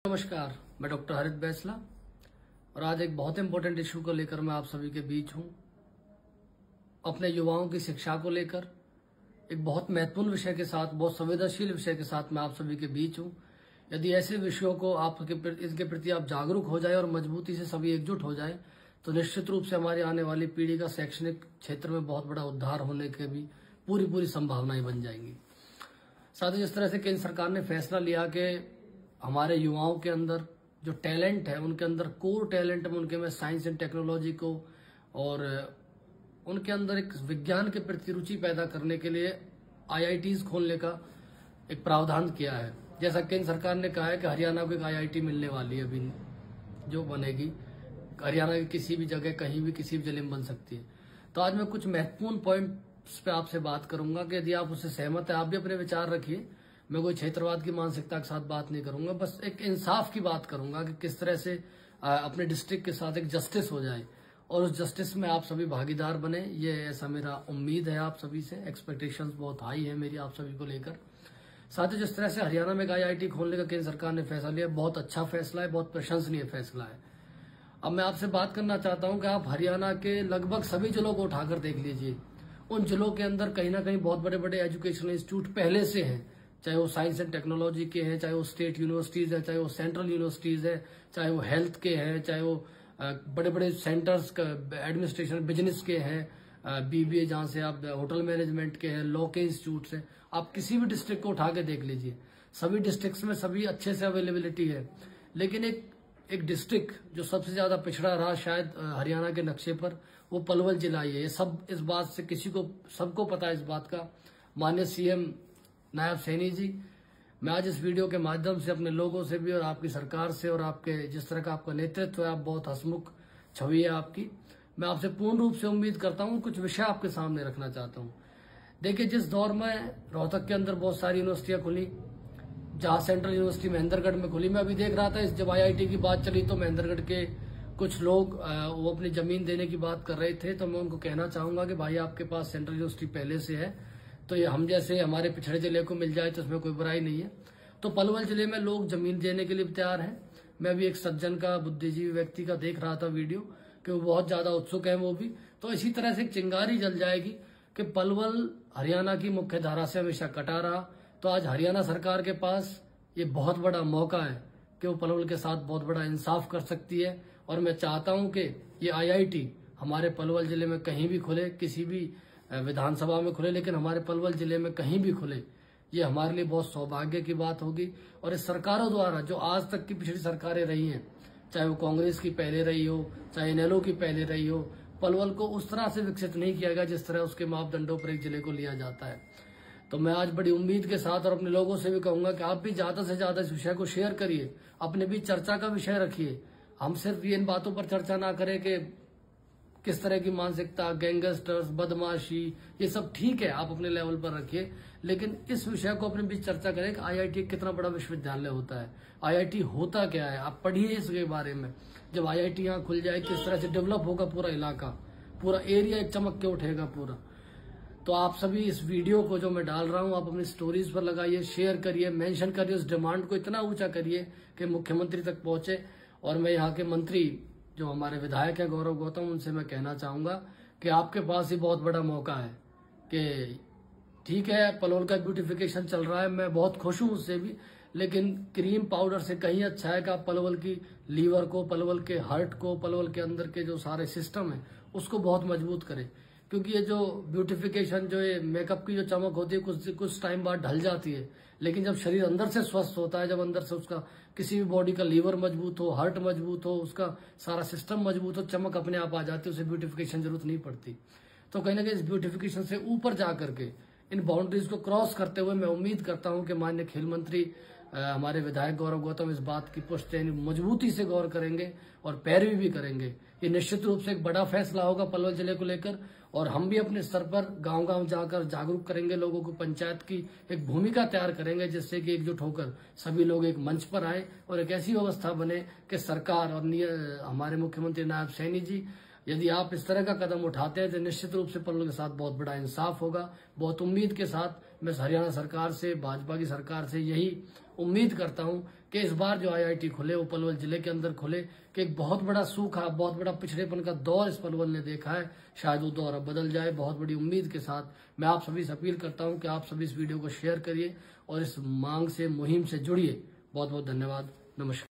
नमस्कार, मैं डॉक्टर हरित बैसला और आज एक बहुत इंपॉर्टेंट इशू को लेकर मैं आप सभी के बीच हूं। अपने युवाओं की शिक्षा को लेकर एक बहुत महत्वपूर्ण विषय के साथ, बहुत संवेदनशील विषय के साथ मैं आप सभी के बीच हूं। यदि ऐसे विषयों को इसके प्रति आप जागरूक हो जाए और मजबूती से सभी एकजुट हो जाए तो निश्चित रूप से हमारी आने वाली पीढ़ी का शैक्षणिक क्षेत्र में बहुत बड़ा उद्धार होने के भी पूरी संभावनाएं बन जाएंगी। साथ ही जिस तरह से केंद्र सरकार ने फैसला लिया कि हमारे युवाओं के अंदर जो टैलेंट है, उनके अंदर कोर टैलेंट है, उनके में साइंस एंड टेक्नोलॉजी को और उनके अंदर एक विज्ञान के प्रति रुचि पैदा करने के लिए आईआईटीज खोलने का एक प्रावधान किया है। जैसा केंद्र सरकार ने कहा है कि हरियाणा को एक आईआईटी मिलने वाली है, अभी जो बनेगी हरियाणा की किसी भी जगह, कहीं भी, किसी भी जिले में बन सकती है। तो आज मैं कुछ महत्वपूर्ण पॉइंट्स पे आपसे बात करूंगा कि यदि आप उससे सहमत है, आप भी अपने विचार रखिए। मैं कोई क्षेत्रवाद की मानसिकता के साथ बात नहीं करूंगा, बस एक इंसाफ की बात करूंगा कि किस तरह से अपने डिस्ट्रिक्ट के साथ एक जस्टिस हो जाए और उस जस्टिस में आप सभी भागीदार बने। ये ऐसा मेरा उम्मीद है आप सभी से। एक्सपेक्टेशंस बहुत हाई है मेरी आप सभी को लेकर। साथ ही जिस तरह से हरियाणा में एक आईआईटी खोलने का केंद्र सरकार ने फैसला लिया, बहुत अच्छा फैसला है, बहुत प्रशंसनीय फैसला है। अब मैं आपसे बात करना चाहता हूं कि आप हरियाणा के लगभग सभी जिलों को उठाकर देख लीजिए। उन जिलों के अंदर कहीं ना कहीं बहुत बड़े बड़े एजुकेशनल इंस्टीट्यूट पहले से हैं, चाहे वो साइंस एंड टेक्नोलॉजी के हैं, चाहे वो स्टेट यूनिवर्सिटीज है, चाहे वो सेंट्रल यूनिवर्सिटीज है, चाहे वो हेल्थ के हैं, चाहे वो बड़े बड़े सेंटर्स एडमिनिस्ट्रेशन बिजनेस के हैं, बीबीए जहां से आप होटल मैनेजमेंट के हैं, लॉ के इंस्टीट्यूट है। आप किसी भी डिस्ट्रिक्ट को उठा के देख लीजिए, सभी डिस्ट्रिक्ट्स में सभी अच्छे से अवेलेबिलिटी है। लेकिन एक डिस्ट्रिक्ट जो सबसे ज्यादा पिछड़ा रहा शायद हरियाणा के नक्शे पर, वो पलवल जिला ही है। ये सब इस बात से सबको पता है इस बात का। माननीय सीएम नायब सैनी जी, मैं आज इस वीडियो के माध्यम से अपने लोगों से भी और आपकी सरकार से और आपके जिस तरह का आपका नेतृत्व है, आप बहुत हंसमुख छवि है आपकी, मैं आपसे पूर्ण रूप से उम्मीद करता हूं, कुछ विषय आपके सामने रखना चाहता हूं। देखिए, जिस दौर में रोहतक के अंदर बहुत सारी यूनिवर्सिटियां खुली, जहां सेंट्रल यूनिवर्सिटी महेंद्रगढ़ में खुली, मैं अभी देख रहा था जब आईआईटी की बात चली तो महेंद्रगढ़ के कुछ लोग वो अपनी जमीन देने की बात कर रहे थे। तो मैं उनको कहना चाहूंगा कि भाई, आपके पास सेंट्रल यूनिवर्सिटी पहले से है, तो ये हम जैसे हमारे पिछड़े जिले को मिल जाए तो इसमें कोई बुराई नहीं है। तो पलवल जिले में लोग जमीन देने के लिए तैयार हैं। मैं भी एक सज्जन का, बुद्धिजीवी व्यक्ति का देख रहा था वीडियो कि वो बहुत ज्यादा उत्सुक है वो भी। तो इसी तरह से एक चिंगारी जल जाएगी कि पलवल हरियाणा की मुख्य धारा से हमेशा कटा रहा। तो आज हरियाणा सरकार के पास ये बहुत बड़ा मौका है कि वो पलवल के साथ बहुत बड़ा इंसाफ कर सकती है। और मैं चाहता हूं कि ये आईआईटी हमारे पलवल जिले में कहीं भी खुले, किसी भी विधानसभा में खुले, लेकिन हमारे पलवल जिले में कहीं भी खुले, ये हमारे लिए बहुत सौभाग्य की बात होगी। और इस सरकारों द्वारा जो आज तक की पिछली सरकारें रही हैं, चाहे वो कांग्रेस की पहले रही हो, चाहे इनेलो की पहले रही हो, पलवल को उस तरह से विकसित नहीं किया गया जिस तरह उसके मापदंडों पर एक जिले को लिया जाता है। तो मैं आज बड़ी उम्मीद के साथ और अपने लोगों से भी कहूंगा कि आप भी ज्यादा से ज्यादा इस विषय को शेयर करिए, अपने भी चर्चा का विषय रखिए। हम सिर्फ इन बातों पर चर्चा ना करें कि किस तरह की मानसिकता, गैंगस्टर्स, बदमाशी, ये सब ठीक है, आप अपने लेवल पर रखिए, लेकिन इस विषय को अपने बीच चर्चा करें कि आईआईटी कितना बड़ा विश्वविद्यालय होता है, आईआईटी होता क्या है। आप पढ़िए इसके बारे में। जब आईआईटी यहाँ खुल जाए, किस तरह से डेवलप होगा पूरा इलाका, पूरा एरिया एक चमक के उठेगा पूरा। तो आप सभी इस वीडियो को जो मैं डाल रहा हूं, आप अपनी स्टोरीज पर लगाइए, शेयर करिए, मेंशन करिए, उस डिमांड को इतना ऊंचा करिए कि मुख्यमंत्री तक पहुंचे। और मैं यहाँ के मंत्री जो हमारे विधायक है गौरव गौतम, उनसे मैं कहना चाहूंगा कि आपके पास ही बहुत बड़ा मौका है कि ठीक है, पलवल का ब्यूटिफिकेशन चल रहा है, मैं बहुत खुश हूं उससे भी, लेकिन क्रीम पाउडर से कहीं अच्छा है कि आप पलवल की लीवर को, पलवल के हार्ट को, पलवल के अंदर के जो सारे सिस्टम है उसको बहुत मजबूत करें। क्योंकि ये जो ब्यूटिफिकेशन, जो ये मेकअप की जो चमक होती है, कुछ टाइम बाद ढल जाती है, लेकिन जब शरीर अंदर से स्वस्थ होता है, जब अंदर से उसका किसी भी बॉडी का लीवर मजबूत हो, हार्ट मजबूत हो, उसका सारा सिस्टम मजबूत हो, चमक अपने आप आ जाती है, उसे ब्यूटिफिकेशन जरूरत नहीं पड़ती। तो कहीं ना कहीं इस ब्यूटिफिकेशन से ऊपर जा करके, इन बाउंड्रीज को क्रॉस करते हुए, मैं उम्मीद करता हूं कि माननीय खेल मंत्री हमारे विधायक गौरव गौतम इस बात की पुष्टि मजबूती से गौर करेंगे और पैरवी भी करेंगे। ये निश्चित रूप से एक बड़ा फैसला होगा पलवल जिले को लेकर, और हम भी अपने स्तर पर गांव गांव जाकर जागरूक करेंगे लोगों को, पंचायत की एक भूमिका तैयार करेंगे, जिससे कि एकजुट होकर सभी लोग एक मंच पर आए और एक ऐसी व्यवस्था बने कि सरकार और हमारे मुख्यमंत्री नायब सैनी जी, यदि आप इस तरह का कदम उठाते हैं तो निश्चित रूप से पलवल के साथ बहुत बड़ा इंसाफ होगा। बहुत उम्मीद के साथ मैं हरियाणा सरकार से, भाजपा की सरकार से यही उम्मीद करता हूं कि इस बार जो IIT खुले वो पलवल जिले के अंदर खुले, कि एक बहुत बड़ा सूखा, बहुत बड़ा पिछड़ेपन का दौर इस पलवल ने देखा है, शायद वो दौर अब बदल जाए। बहुत बड़ी उम्मीद के साथ मैं आप सभी से अपील करता हूं कि आप सभी इस वीडियो को शेयर करिए और इस मांग से, मुहिम से जुड़िए। बहुत बहुत धन्यवाद। नमस्कार।